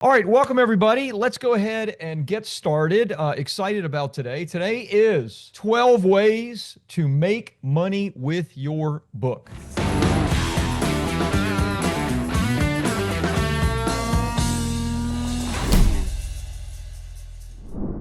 All right, welcome everybody. Let's go ahead and get started. Excited about today. Today is 12 ways to make money with your book.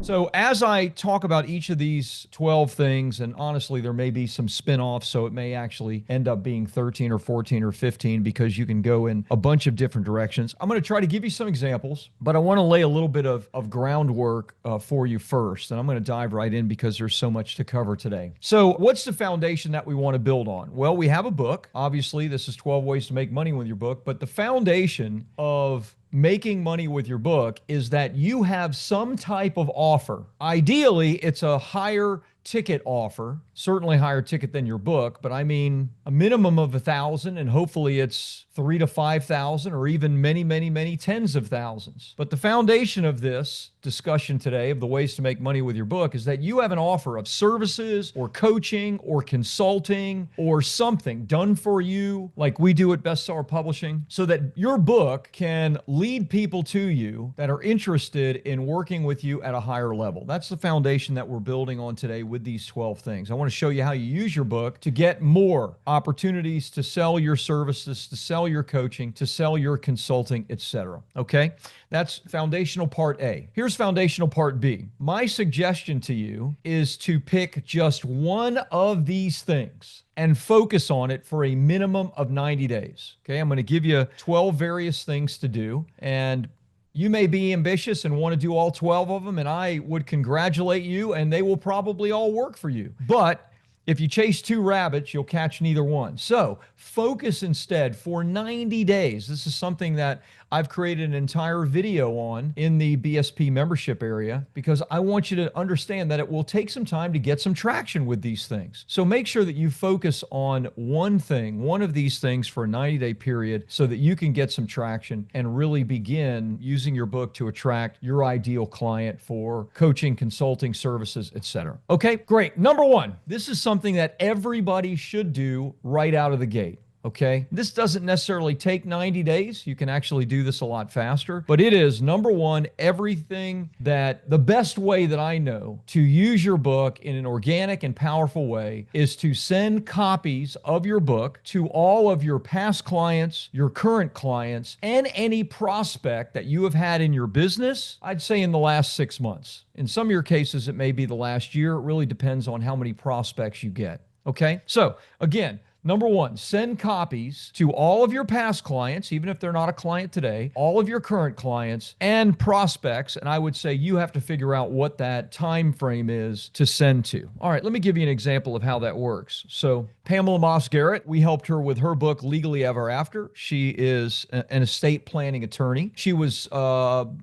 So, as I talk about each of these 12 things, and honestly, there may be some spin offs, so it may actually end up being 13 or 14 or 15 because you can go in a bunch of different directions. I'm going to try to give you some examples, but I want to lay a little bit of groundwork for you first. And I'm going to dive right in because there's so much to cover today. So, what's the foundation that we want to build on? Well, we have a book. Obviously, this is 12 ways to make money with your book, but the foundation of making money with your book is that you have some type of offer. Ideally, it's a higher ticket offer, certainly higher ticket than your book, but I mean a minimum of 1,000, and hopefully it's 3 to 5,000 or even many tens of thousands. But the foundation of this discussion today of the ways to make money with your book is that you have an offer of services or coaching or consulting or something done for you like we do at Bestseller Publishing so that your book can lead people to you that are interested in working with you at a higher level. That's the foundation that we're building on today with these 12 things. I want to show you how you use your book to get more opportunities to sell your services, to sell your coaching, to sell your consulting, etc. Okay? That's foundational part A. Here's foundational part B. My suggestion to you is to pick just one of these things and focus on it for a minimum of 90 days. Okay? I'm going to give you 12 various things to do, and you may be ambitious and want to do all 12 of them, and I would congratulate you, and they will probably all work for you. But if you chase two rabbits, you'll catch neither one. So focus instead for 90 days. This is something that I've created an entire video on in the BSP membership area because I want you to understand that it will take some time to get some traction with these things. So make sure that you focus on one thing, one of these things for a 90-day period so that you can get some traction and really begin using your book to attract your ideal client for coaching, consulting, services, etc. Okay, great. Number one, this is something that everybody should do right out of the gate. Okay, this doesn't necessarily take 90 days. You can actually do this a lot faster, but it is number one, everything that the best way that I know to use your book in an organic and powerful way is to send copies of your book to all of your past clients, your current clients, and any prospect that you have had in your business, I'd say in the last 6 months. In some of your cases, it may be the last year. It really depends on how many prospects you get. Okay, so again, number one, send copies to all of your past clients, even if they're not a client today, all of your current clients and prospects. And I would say you have to figure out what that time frame is to send to. All right, let me give you an example of how that works. So Pamela Moss Garrett, we helped her with her book, Legally Ever After. She is an estate planning attorney. She was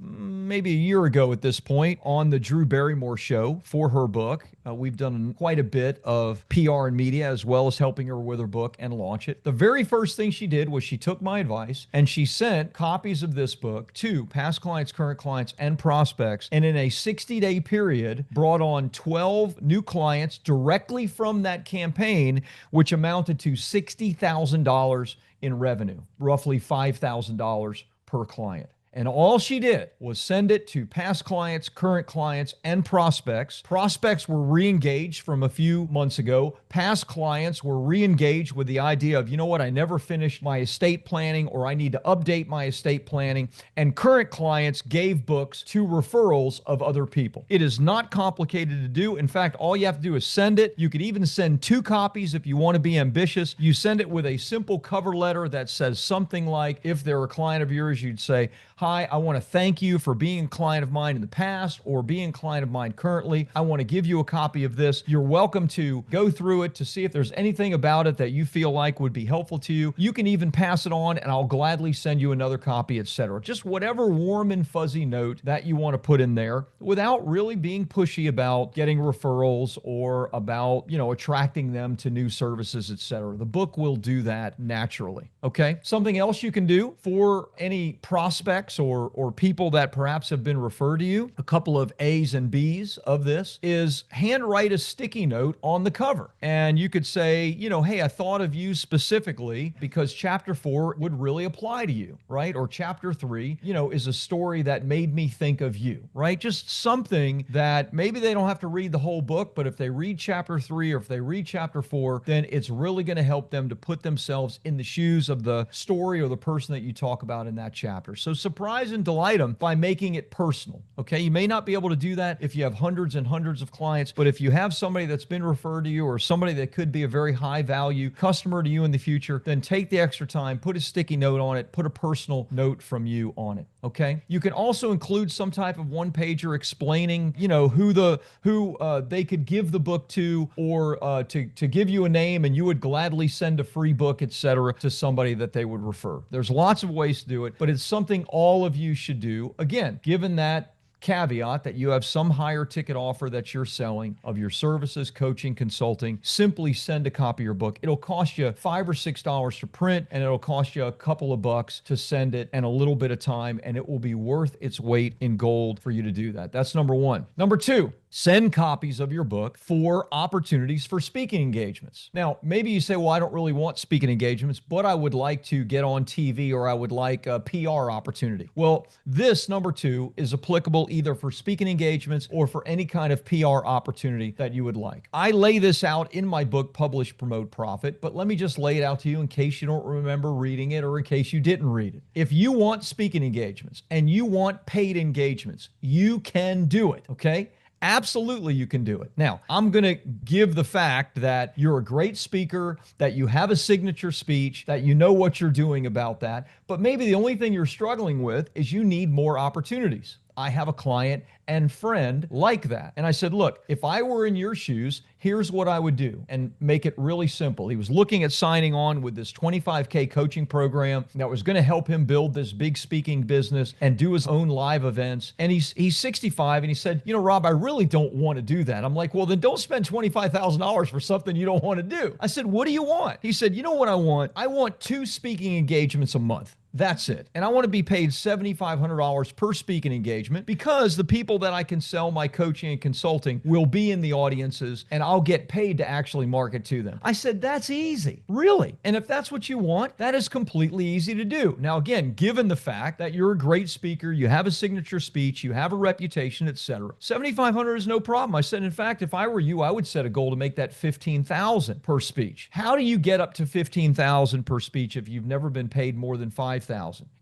maybe a year ago at this point on the Drew Barrymore show for her book. We've done quite a bit of PR and media as well as helping her with her book and launch it. The very first thing she did was she took my advice and she sent copies of this book to past clients, current clients, and prospects. And in a 60-day period, brought on 12 new clients directly from that campaign, which amounted to $60,000 in revenue, roughly $5,000 per client. And all she did was send it to past clients, current clients, and prospects. Prospects were re-engaged from a few months ago. Past clients were re-engaged with the idea of, you know what, I never finished my estate planning or I need to update my estate planning. And current clients gave books to referrals of other people. It is not complicated to do. In fact, all you have to do is send it. You could even send 2 copies if you want to be ambitious. You send it with a simple cover letter that says something like, if they're a client of yours, you'd say, hi, I want to thank you for being a client of mine in the past or being a client of mine currently. I want to give you a copy of this. You're welcome to go through it to see if there's anything about it that you feel like would be helpful to you. You can even pass it on and I'll gladly send you another copy, etc. Just whatever warm and fuzzy note that you want to put in there without really being pushy about getting referrals or about, attracting them to new services, etc. The book will do that naturally. Okay. Something else you can do for any prospects prospects or people that perhaps have been referred to you, a couple of A's and B's of this is handwrite a sticky note on the cover. And you could say, hey, I thought of you specifically because chapter 4 would really apply to you, right? Or chapter 3, is a story that made me think of you, right? Just something that maybe they don't have to read the whole book, but if they read chapter 3 or if they read chapter 4, then it's really going to help them to put themselves in the shoes of the story or the person that you talk about in that chapter. So surprise and delight them by making it personal, okay? You may not be able to do that if you have hundreds and hundreds of clients, but if you have somebody that's been referred to you or somebody that could be a very high value customer to you in the future, then take the extra time, put a sticky note on it, put a personal note from you on it, okay? You can also include some type of one-pager explaining, who they could give the book to or to give you a name and you would gladly send a free book, etc., to somebody that they would refer. There's lots of ways to do it, but it's something all of you should do. Again, given that caveat that you have some higher ticket offer that you're selling of your services, coaching, consulting, simply send a copy of your book. It'll cost you $5 or $6 to print, and it'll cost you a couple of bucks to send it and a little bit of time, and it will be worth its weight in gold for you to do that. That's number one. Number two, send copies of your book for opportunities for speaking engagements. Now, maybe you say, well, I don't really want speaking engagements, but I would like to get on TV or I would like a PR opportunity. Well, this number two is applicable either for speaking engagements or for any kind of PR opportunity that you would like. I lay this out in my book, Publish, Promote, Profit, but let me just lay it out to you in case you don't remember reading it or in case you didn't read it. If you want speaking engagements and you want paid engagements, you can do it, okay? Absolutely, you can do it. Now, I'm going to give the fact that you're a great speaker, that you have a signature speech, that you know what you're doing about that, but maybe the only thing you're struggling with is you need more opportunities. I have a client and friend like that. And I said, look, if I were in your shoes, here's what I would do and make it really simple. He was looking at signing on with this 25K coaching program that was going to help him build this big speaking business and do his own live events. And he's 65 and he said, Rob, I really don't want to do that. I'm like, well, then don't spend $25,000 for something you don't want to do. I said, what do you want? He said, you know what I want? I want 2 speaking engagements a month. That's it. And I want to be paid $7,500 per speaking engagement because the people that I can sell my coaching and consulting will be in the audiences and I'll get paid to actually market to them. I said, that's easy. Really? And if that's what you want, that is completely easy to do. Now, again, given the fact that you're a great speaker, you have a signature speech, you have a reputation, etc., $7,500 is no problem. I said, in fact, if I were you, I would set a goal to make that $15,000 per speech. How do you get up to $15,000 per speech if you've never been paid more than $5,000?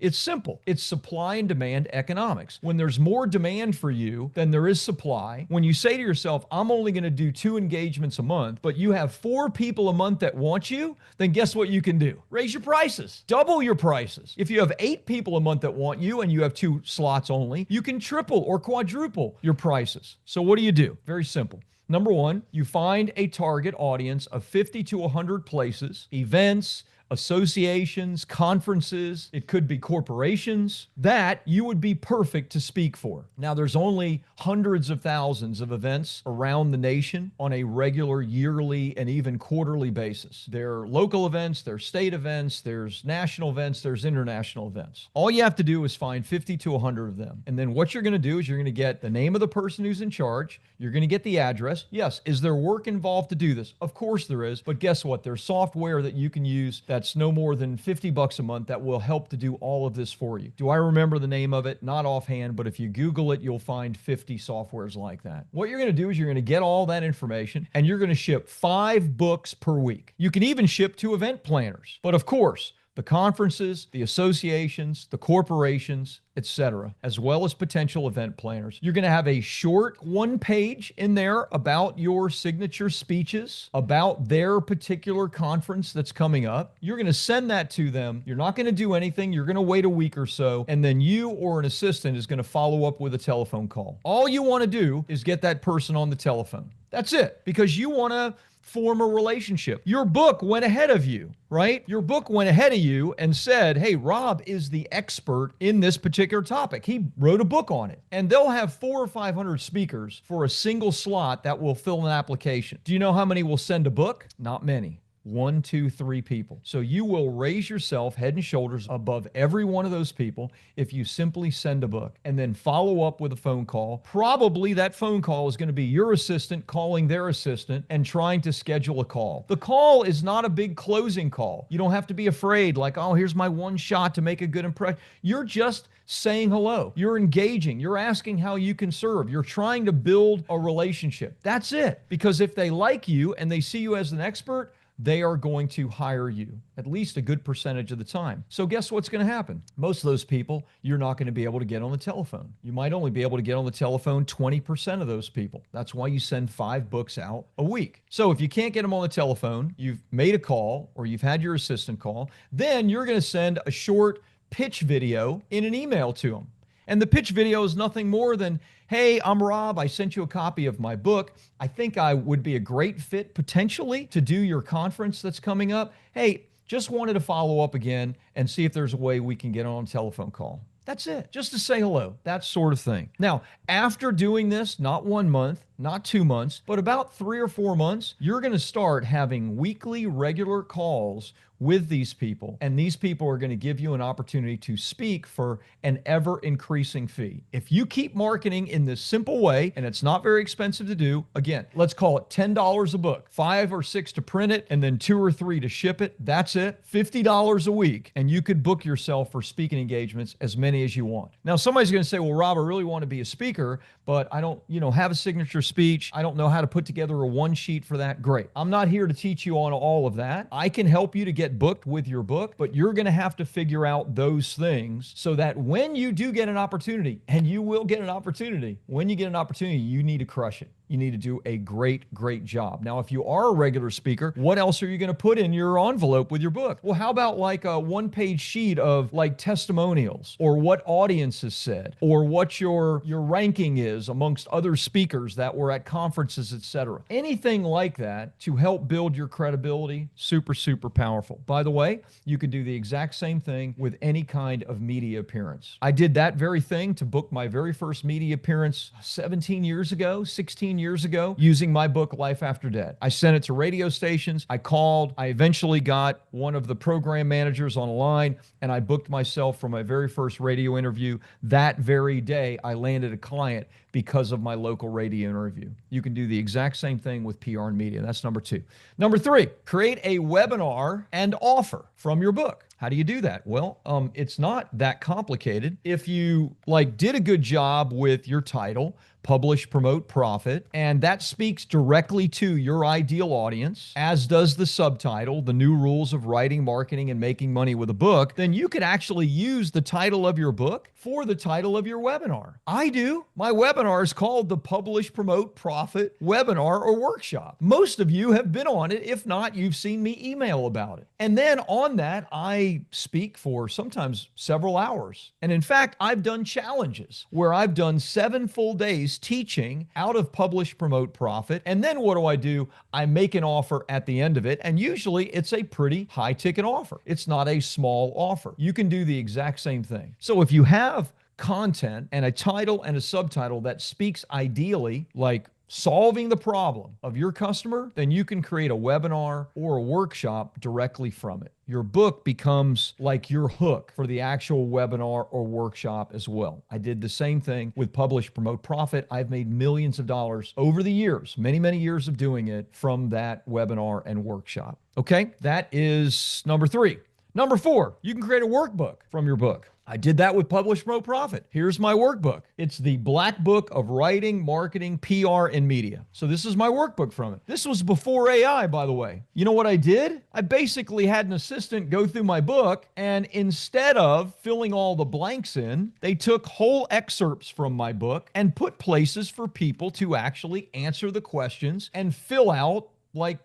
It's simple. It's supply and demand economics. When there's more demand for you than there is supply, when you say to yourself, I'm only going to do 2 engagements a month, but you have 4 people a month that want you, then guess what you can do? Raise your prices. Double your prices. If you have 8 people a month that want you and you have 2 slots only, you can triple or quadruple your prices. So what do? Very simple. Number one, you find a target audience of 50 to 100 places, events, associations, conferences, it could be corporations, that you would be perfect to speak for. Now, there's only hundreds of thousands of events around the nation on a regular, yearly, and even quarterly basis. There are local events, there's state events, there's national events, there's international events. All you have to do is find 50 to 100 of them. And then what you're going to do is you're going to get the name of the person who's in charge. You're going to get the address. Yes, is there work involved to do this? Of course there is. But guess what? There's software that you can use that's no more than $50 a month that will help to do all of this for you. Do I remember the name of it? Not offhand, but if you Google it, you'll find 50 softwares like that. What you're going to do is you're going to get all that information and you're going to ship 5 books per week. You can even ship to event planners. But of course, the conferences, the associations, the corporations, etc., as well as potential event planners. You're going to have a short 1 page in there about your signature speeches, about their particular conference that's coming up. You're going to send that to them. You're not going to do anything. You're going to wait a week or so, and then you or an assistant is going to follow up with a telephone call. All you want to do is get that person on the telephone. That's it, because you want to form a relationship. Your book went ahead of you, right? Your book went ahead of you and said, hey, Rob is the expert in this particular topic. He wrote a book on it. And they'll have 400 or 500 speakers for a single slot that will fill an application. Do you know how many will send a book? Not many. 1, 2, 3 people. So you will raise yourself head and shoulders above every one of those people if you simply send a book and then follow up with a phone call. Probably that phone call is going to be your assistant calling their assistant and trying to schedule a call. The call is not a big closing call. You don't have to be afraid like, oh, here's my one shot to make a good impression. You're just saying hello. You're engaging. You're asking how you can serve. You're trying to build a relationship. That's it. Because if they like you and they see you as an expert, they are going to hire you at least a good percentage of the time. So guess what's going to happen? Most of those people, you're not going to be able to get on the telephone. You might only be able to get on the telephone 20% of those people. That's why you send 5 books out a week. So if you can't get them on the telephone, you've made a call or you've had your assistant call, then you're going to send a short pitch video in an email to them. And the pitch video is nothing more than, hey, I'm Rob. I sent you a copy of my book. I think I would be a great fit potentially to do your conference that's coming up. Hey, just wanted to follow up again and see if there's a way we can get on a telephone call. That's it. Just to say hello, that sort of thing. Now, after doing this, not 1 month, not 2 months, but about 3 or 4 months, you're going to start having weekly, regular calls with these people. And these people are going to give you an opportunity to speak for an ever increasing fee. If you keep marketing in this simple way, and it's not very expensive to do, again, let's call it $10 a book, 5 or 6 to print it, and then 2 or 3 to ship it. That's it. $50 a week. And you could book yourself for speaking engagements as many as you want. Now, somebody's going to say, well, Rob, I really want to be a speaker, but I don't, have a signature speech. I don't know how to put together a one sheet for that. Great. I'm not here to teach you on all of that. I can help you to get booked with your book, but you're going to have to figure out those things so that when you do get an opportunity, and you will get an opportunity, when you get an opportunity, you need to crush it. You need to do a great, great job. Now, if you are a regular speaker, what else are you going to put in your envelope with your book? Well, how about like a one-page sheet of like testimonials or what audiences said or what your ranking is amongst other speakers that were at conferences, etc. Anything like that to help build your credibility, super, super powerful. By the way, you can do the exact same thing with any kind of media appearance. I did that very thing to book my very first media appearance 17 years ago, 16 years ago, using my book, Life After Debt. I sent it to radio stations. I called. I eventually got one of the program managers on the line, and I booked myself for my very first radio interview. That very day, I landed a client because of my local radio interview. You can do the exact same thing with PR and media. That's number 2. Number 3, create a webinar and offer from your book. How do you do that? Well, it's not that complicated. If you did a good job with your title, publish, promote, profit, and that speaks directly to your ideal audience, as does the subtitle, The New Rules of Writing, Marketing, and Making Money with a Book, then you could actually use the title of your book for the title of your webinar. I do. My webinar is called the Publish, Promote, Profit Webinar or Workshop. Most of you have been on it. If not, you've seen me email about it. And then on that, I speak for sometimes several hours. And in fact, I've done challenges where I've done 7 full days teaching out of Publish, Promote, Profit. And then what do? I make an offer at the end of it. And usually it's a pretty high ticket offer. It's not a small offer. You can do the exact same thing. So if you have content and a title and a subtitle that speaks ideally like solving the problem of your customer, then you can create a webinar or a workshop directly from it. Your book becomes like your hook for the actual webinar or workshop as well. I did the same thing with Publish, Promote, Profit. I've made millions of dollars over the years, many, many years of doing it from that webinar and workshop. Okay, that is number 3. Number 4, you can create a workbook from your book. I did that with Publish, Promote, Profit. Here's my workbook. It's the Black Book of Writing, Marketing, PR, and Media. So this is my workbook from it. This was before AI, by the way. You know what I did? I basically had an assistant go through my book, and instead of filling all the blanks in, they took whole excerpts from my book and put places for people to actually answer the questions and fill out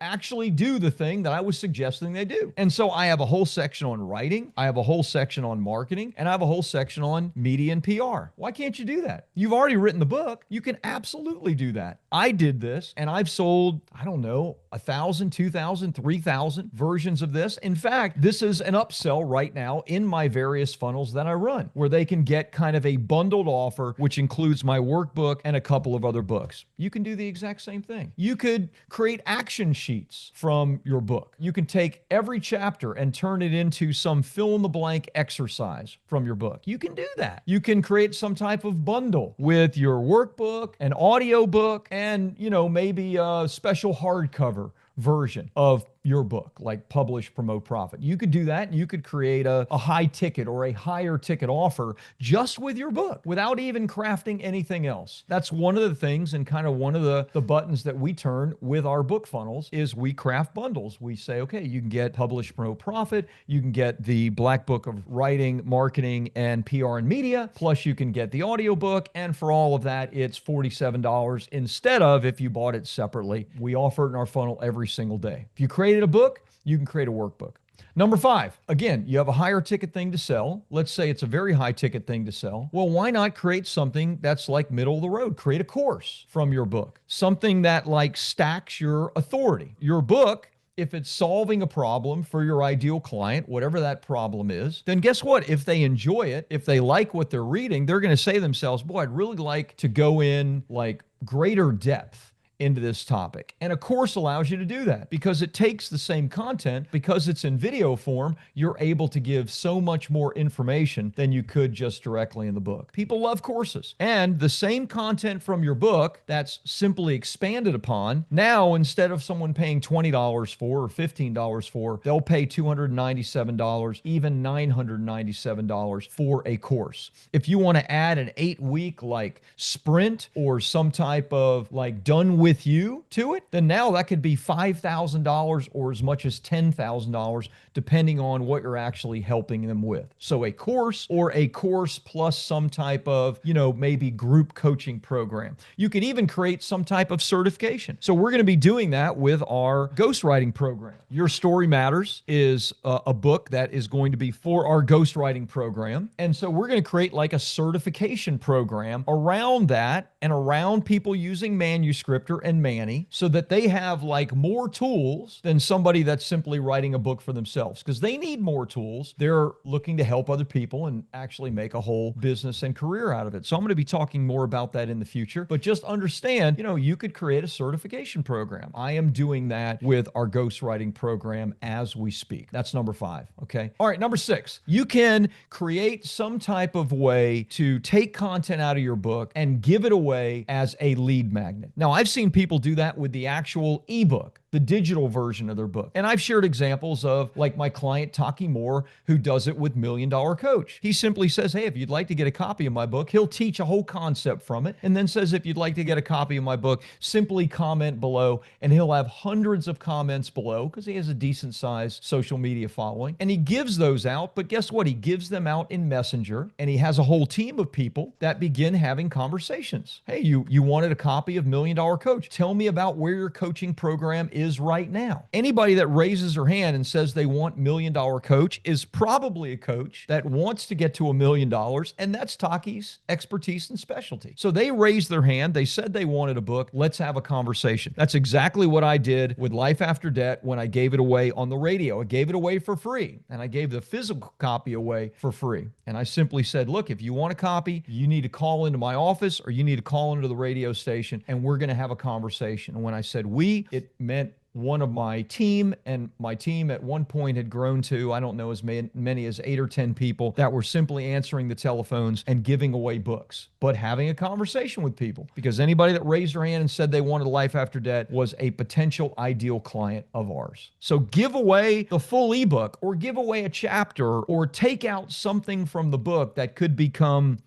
actually do the thing that I was suggesting they do. And so I have a whole section on writing, I have a whole section on marketing, and I have a whole section on media and PR. Why can't you do that? You've already written the book. You can absolutely do that. I did this, and I've sold, 1,000, 2,000, 3,000 versions of this. In fact, this is an upsell right now in my various funnels that I run, where they can get kind of a bundled offer, which includes my workbook and a couple of other books. You can do the exact same thing. You could create action instruction sheets from your book. You can take every chapter and turn it into some fill-in-the-blank exercise from your book. You can do that. You can create some type of bundle with your workbook, an audio book, and, maybe a special hardcover version of your book, like Publish, Promote, Profit. You could do that, and you could create a high ticket or a higher ticket offer just with your book without even crafting anything else. That's one of the things, and kind of one of the buttons that we turn with our book funnels is we craft bundles. We say, okay, you can get Publish, Promote, Profit. You can get the Black Book of Writing, Marketing, and PR and Media. Plus you can get the audiobook. And for all of that, it's $47 instead of if you bought it separately. We offer it in our funnel every single day. If you created a book, you can create a workbook. Number 5, again, you have a higher ticket thing to sell. Let's say it's a very high ticket thing to sell. Well, why not create something that's like middle of the road? Create a course from your book, something that like stacks your authority. Your book, if it's solving a problem for your ideal client, whatever that problem is, then guess what? If they enjoy it, if they like what they're reading, they're going to say to themselves, boy, I'd really like to go in like greater depth into this topic. And a course allows you to do that because it takes the same content. Because it's in video form, you're able to give so much more information than you could just directly in the book. People love courses. And the same content from your book that's simply expanded upon, now instead of someone paying $20 for or $15 for, they'll pay $297, even $997 for a course. If you want to add an 8-week like sprint or some type of like done with you to it, then now that could be $5,000 or as much as $10,000, depending on what you're actually helping them with. So a course or a course plus some type of, maybe group coaching program. You could even create some type of certification. So we're going to be doing that with our ghostwriting program. Your Story Matters is a book that is going to be for our ghostwriting program. And so we're going to create like a certification program around that and around people using Manuscriptor and Manny so that they have like more tools than somebody that's simply writing a book for themselves, because they need more tools. They're looking to help other people and actually make a whole business and career out of it. So I'm going to be talking more about that in the future, but just understand, you could create a certification program. I am doing that with our ghostwriting program as we speak. That's number 5. Okay. All right. Number 6, you can create some type of way to take content out of your book and give it away as a lead magnet. Now, I've seen people do that with the actual ebook, the digital version of their book. And I've shared examples of like my client, Taki Moore, who does it with $1 Million Coach. He simply says, hey, if you'd like to get a copy of my book, he'll teach a whole concept from it. And then says, if you'd like to get a copy of my book, simply comment below. And he'll have hundreds of comments below because he has a decent sized social media following. And he gives those out. But guess what? He gives them out in Messenger. And he has a whole team of people that begin having conversations. Hey, you wanted a copy of $1 Million Coach. Tell me about where your coaching program is right now. Anybody that raises their hand and says they want $1 Million Coach is probably a coach that wants to get to $1 million, and that's Taki's expertise and specialty. So they raised their hand. They said they wanted a book. Let's have a conversation. That's exactly what I did with Life After Debt when I gave it away on the radio. I gave it away for free, and I gave the physical copy away for free. And I simply said, look, if you want a copy, you need to call into my office or you need to call into the radio station, and we're going to have a conversation. And when I said we, it meant one of my team, and my team at one point had grown to, I don't know, as many as 8 or 10 people that were simply answering the telephones and giving away books, but having a conversation with people, because anybody that raised their hand and said they wanted Life After Debt was a potential ideal client of ours. So give away the full ebook or give away a chapter or take out something from the book that could become,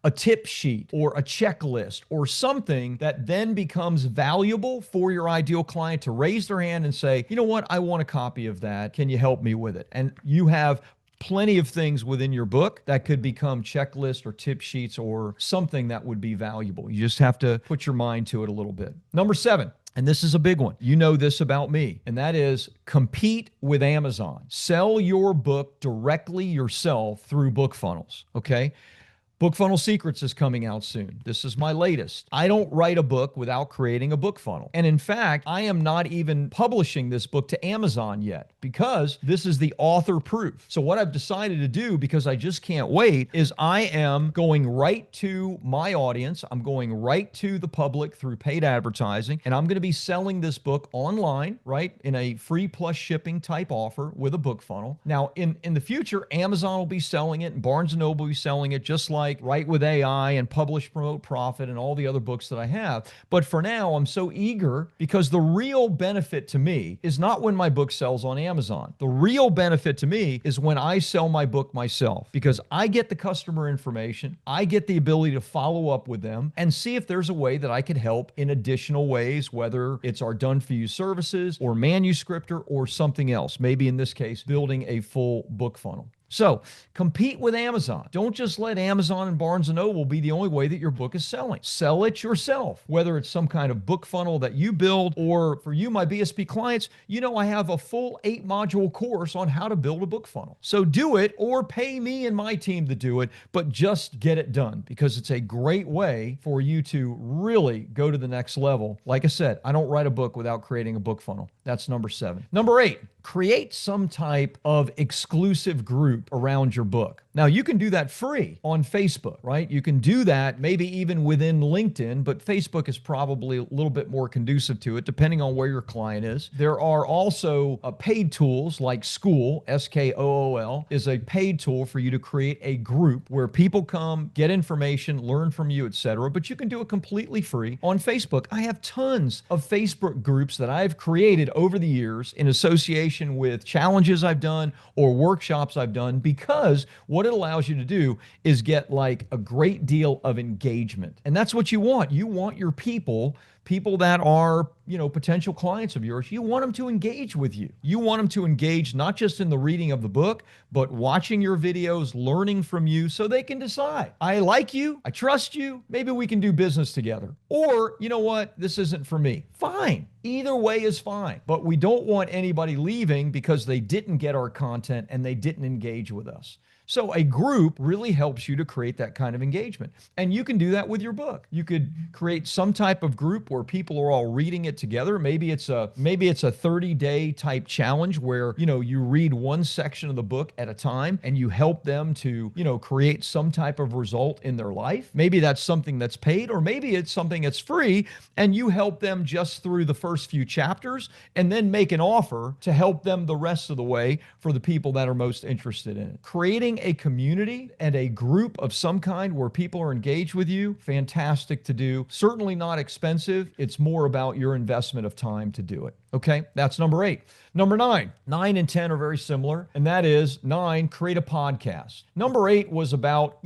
a tip sheet or a checklist or something that then becomes valuable for your ideal client to raise their hand and say, you know what, I want a copy of that. Can you help me with it? And you have plenty of things within your book that could become checklists or tip sheets or something that would be valuable. You just have to put your mind to it a little bit. Number 7. And this is a big one. You know this about me, and that is compete with Amazon. Sell your book directly yourself through book funnels, okay? Book Funnel Secrets is coming out soon. This is my latest. I don't write a book without creating a book funnel. And in fact, I am not even publishing this book to Amazon yet because this is the author proof. So what I've decided to do, because I just can't wait, is I am going right to my audience. I'm going right to the public through paid advertising, and I'm going to be selling this book online, right, in a free plus shipping type offer with a book funnel. Now, in the future, Amazon will be selling it and Barnes & Noble will be selling it, just like Write with AI and Publish, Promote, Profit and all the other books that I have. But for now, I'm so eager because the real benefit to me is not when my book sells on Amazon. The real benefit to me is when I sell my book myself, because I get the customer information, I get the ability to follow up with them and see if there's a way that I could help in additional ways, whether it's our done-for-you services or manuscriptor or something else. Maybe in this case, building a full book funnel. So compete with Amazon. Don't just let Amazon and Barnes & Noble be the only way that your book is selling. Sell it yourself, whether it's some kind of book funnel that you build, or for you, my BSP clients, I have a full 8-module course on how to build a book funnel. So do it, or pay me and my team to do it, but just get it done, because it's a great way for you to really go to the next level. Like I said, I don't write a book without creating a book funnel. That's number 7. Number 8, create some type of exclusive group around your book. Now, you can do that free on Facebook, right? You can do that maybe even within LinkedIn, but Facebook is probably a little bit more conducive to it, depending on where your client is. There are also paid tools like Skool, Skool, is a paid tool for you to create a group where people come, get information, learn from you, etc. But you can do it completely free on Facebook. I have tons of Facebook groups that I've created over the years in association with challenges I've done or workshops I've done, because what it allows you to do is get like a great deal of engagement. And that's what you want. You want your people that are, potential clients of yours, you want them to engage with you. You want them to engage not just in the reading of the book, but watching your videos, learning from you, so they can decide, I like you, I trust you, maybe we can do business together. Or, you know what, this isn't for me. Fine. Either way is fine. But we don't want anybody leaving because they didn't get our content and they didn't engage with us. So a group really helps you to create that kind of engagement. And you can do that with your book. You could create some type of group where people are all reading it together. Maybe it's a 30-day type challenge where, you read one section of the book at a time and you help them to, create some type of result in their life. Maybe that's something that's paid, or maybe it's something that's free and you help them just through the first few chapters and then make an offer to help them the rest of the way for the people that are most interested in it. Creating a community and a group of some kind where people are engaged with you, fantastic to do. Certainly not expensive. It's more about your investment of time to do it. Okay, that's number 8. Number 9. 9 and 10 are very similar, and that is 9, create a podcast. Number 8 was about,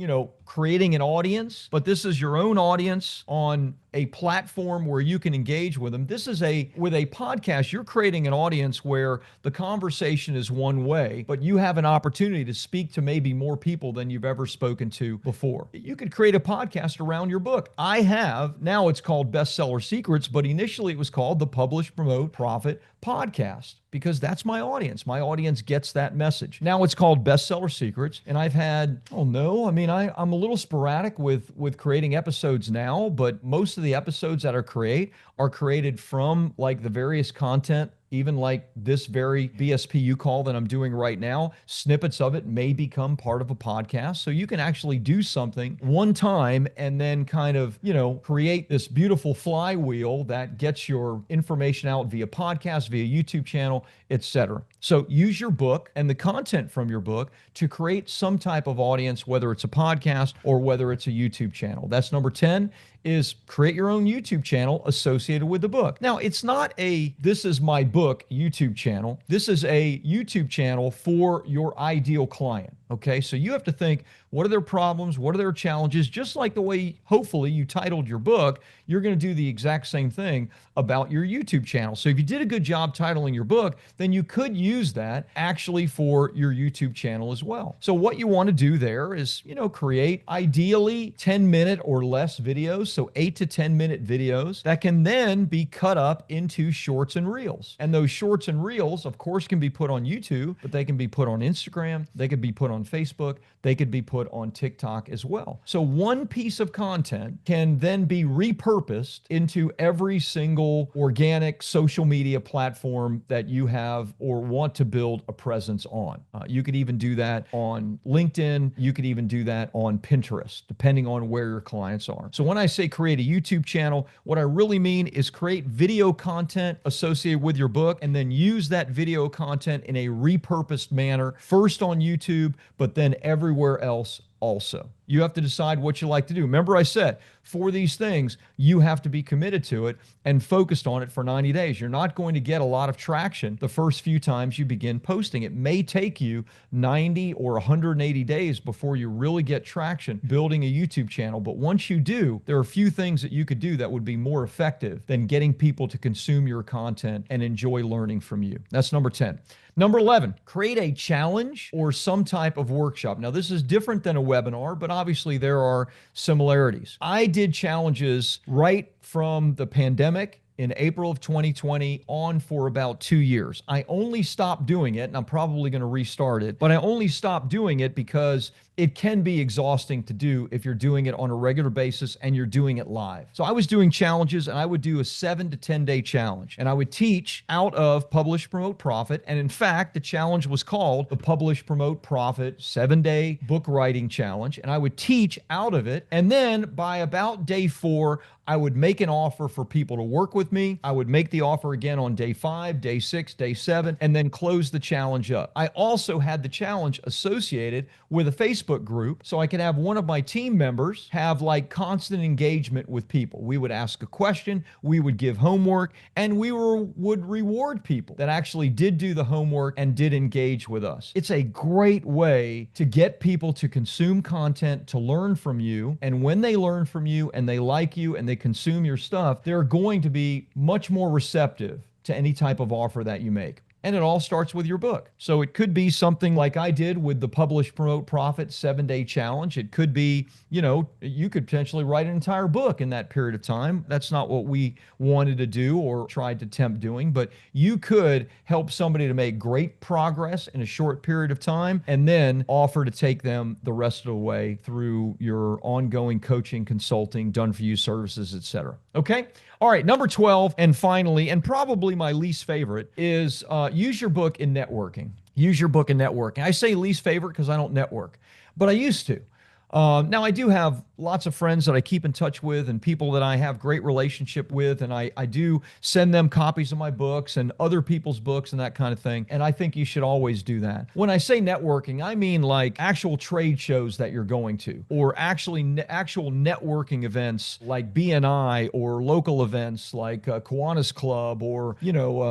creating an audience, but this is your own audience on a platform where you can engage with them. This is with a podcast, you're creating an audience where the conversation is one way, but you have an opportunity to speak to maybe more people than you've ever spoken to before. You could create a podcast around your book. Now it's called Bestseller Secrets, but initially it was called the Publish, Promote, Profit Podcast, because that's my audience. My audience gets that message. Now it's called Bestseller Secrets, and I've had, I'm a little sporadic with creating episodes now, but most of the episodes that are created from like the various content, even like this very BSPU call that I'm doing right now. Snippets of it may become part of a podcast. So you can actually do something one time and then kind of, create this beautiful flywheel that gets your information out via podcast, via YouTube channel, etc. So use your book and the content from your book to create some type of audience, whether it's a podcast or whether it's a YouTube channel. That's number 10. Is create your own YouTube channel associated with the book. Now, it's not a "this is my book" YouTube channel. This is a YouTube channel for your ideal client. Okay, so you have to think, what are their problems? What are their challenges? Just like the way, hopefully, you titled your book, you're going to do the exact same thing about your YouTube channel. So if you did a good job titling your book, then you could use that actually for your YouTube channel as well. So what you want to do there is, create ideally 10-minute or less videos, so 8 to 10-minute videos that can then be cut up into shorts and reels. And those shorts and reels, of course, can be put on YouTube, but they can be put on Instagram, they could be put on Facebook, they could be put it on TikTok as well. So one piece of content can then be repurposed into every single organic social media platform that you have or want to build a presence on. You could even do that on LinkedIn. You could even do that on Pinterest, depending on where your clients are. So when I say create a YouTube channel, what I really mean is create video content associated with your book and then use that video content in a repurposed manner, first on YouTube, but then everywhere else also. You have to decide what you like to do. Remember, I said for these things, you have to be committed to it and focused on it for 90 days. You're not going to get a lot of traction the first few times you begin posting. It may take you 90 or 180 days before you really get traction building a YouTube channel. But once you do, there are a few things that you could do that would be more effective than getting people to consume your content and enjoy learning from you. That's number 10. Number 11, create a challenge or some type of workshop. Now, this is different than a webinar, but obviously there are similarities. I did challenges right from the pandemic in April of 2020 on for about 2 years. I only stopped doing it, and I'm probably going to restart it, but I only stopped doing it because it can be exhausting to do if you're doing it on a regular basis and you're doing it live. So I was doing challenges, and I would do a 7 to 10 day challenge, and I would teach out of Publish, Promote, Profit. And in fact, the challenge was called the Publish, Promote, Profit 7-Day Book Writing Challenge. And I would teach out of it. And then by about day 4, I would make an offer for people to work with me. I would make the offer again on day 5, day 6, day 7, and then close the challenge up. I also had the challenge associated with a Facebook group, so I could have one of my team members have like constant engagement with people. We would ask a question, we would give homework, and we would reward people that actually did do the homework and did engage with us. It's a great way to get people to consume content, to learn from you. And when they learn from you and they like you and they consume your stuff, they're going to be much more receptive to any type of offer that you make. And it all starts with your book. So it could be something like I did with the Publish, Promote, Profit 7-Day Challenge. It could be, you could potentially write an entire book in that period of time. That's not what we wanted to do or tried to tempt doing, but you could help somebody to make great progress in a short period of time and then offer to take them the rest of the way through your ongoing coaching, consulting, done-for-you services, etc. Okay? All right, number 12, and finally, and probably my least favorite, is use your book in networking. Use your book in networking. I say least favorite because I don't network, but I used to. Now, I do have lots of friends that I keep in touch with and people that I have great relationship with, and I do send them copies of my books and other people's books and that kind of thing, and I think you should always do that. When I say networking, I mean like actual trade shows that you're going to, or actual networking events like BNI, or local events like Kiwanis Club, or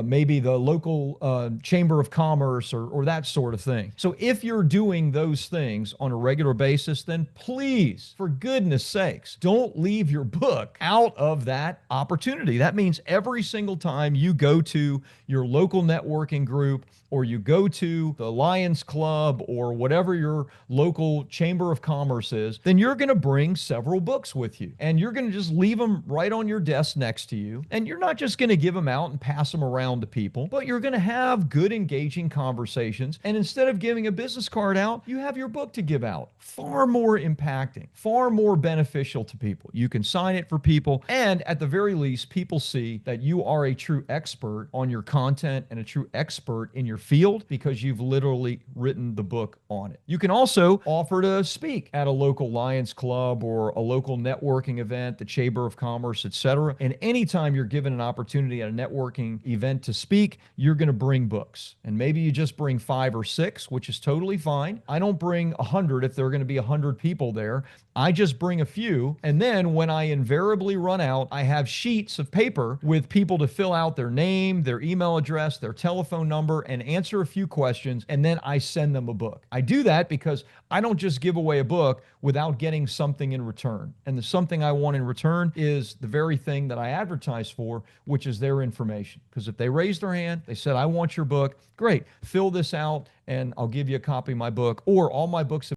maybe the local Chamber of Commerce, or that sort of thing. So if you're doing those things on a regular basis, then please, for goodness sakes, don't leave your book out of that opportunity. That means every single time you go to your local networking group, or you go to the Lions Club, or whatever your local Chamber of Commerce is, then you're going to bring several books with you. And you're going to just leave them right on your desk next to you. And you're not just going to give them out and pass them around to people, but you're going to have good, engaging conversations. And instead of giving a business card out, you have your book to give out. Far more impacting, far more beneficial to people. You can sign it for people, and at the very least, people see that you are a true expert on your content and a true expert in your field because you've literally written the book on it. You can also offer to speak at a local Lions Club or a local networking event, the Chamber of Commerce, etc. And anytime you're given an opportunity at a networking event to speak, you're going to bring books. And maybe you just bring 5 or 6, which is totally fine. I don't bring 100 if there are going to be 100 people there. I just bring a few. And then when I invariably run out, I have sheets of paper with people to fill out their name, their email address, their telephone number, and answer a few questions. And then I send them a book. I do that because I don't just give away a book without getting something in return. And the something I want in return is the very thing that I advertise for, which is their information. Because if they raise their hand, they said, I want your book, great, fill this out and I'll give you a copy of my book, or all my books